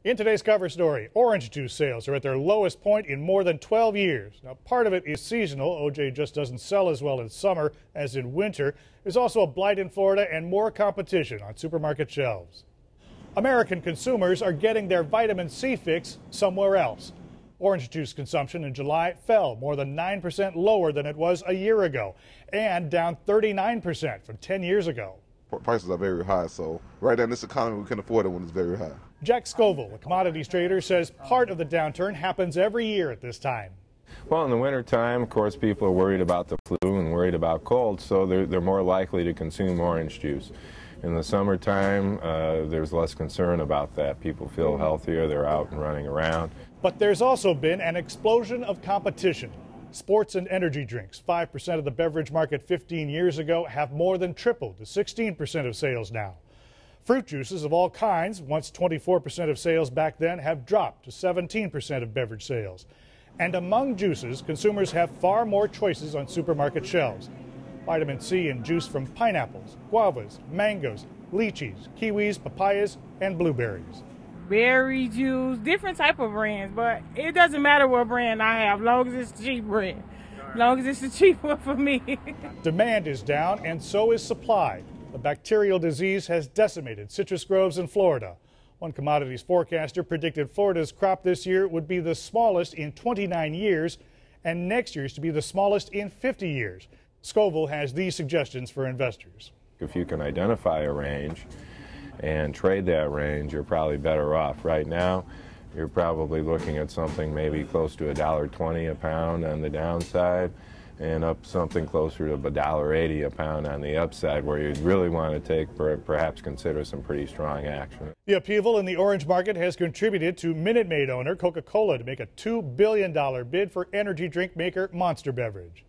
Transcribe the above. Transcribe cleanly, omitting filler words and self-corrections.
In today's cover story, orange juice sales are at their lowest point in more than 12 years. Now, part of it is seasonal. OJ just doesn't sell as well in summer as in winter. There's also a blight in Florida and more competition on supermarket shelves. American consumers are getting their vitamin C fix somewhere else. Orange juice consumption in July fell more than 9% lower than it was a year ago and down 39% from 10 years ago. Prices are very high, so right now in this economy, we can afford it when it's very high. Jack Scoville, a commodities trader, says part of the downturn happens every year at this time. Well, in the wintertime, of course, people are worried about the flu and worried about cold, so they're more likely to consume orange juice. In the summertime, there's less concern about that. People feel healthier, they're out and running around. But there's also been an explosion of competition. Sports and energy drinks, 5% of the beverage market 15 years ago, have more than tripled to 16% of sales now. Fruit juices of all kinds, once 24% of sales back then, have dropped to 17% of beverage sales. And among juices, consumers have far more choices on supermarket shelves. Vitamin C in juice from pineapples, guavas, mangoes, lychees, kiwis, papayas, and blueberries. Berry juice, different type of brands, but it doesn't matter what brand I have, long as it's cheap brand. Long as it's the cheap one for me. Demand is down and so is supply. A bacterial disease has decimated citrus groves in Florida. One commodities forecaster predicted Florida's crop this year would be the smallest in 29 years and next year's to be the smallest in 50 years. Scoville has these suggestions for investors. If you can identify a range and trade that range, you're probably better off. Right now, you're probably looking at something maybe close to $1.20 a pound on the downside and up something closer to $1.80 a pound on the upside, where you'd really want to take, perhaps consider some pretty strong action. The upheaval in the orange market has contributed to Minute Maid owner Coca-Cola to make a $2 billion bid for energy drink maker Monster Beverage.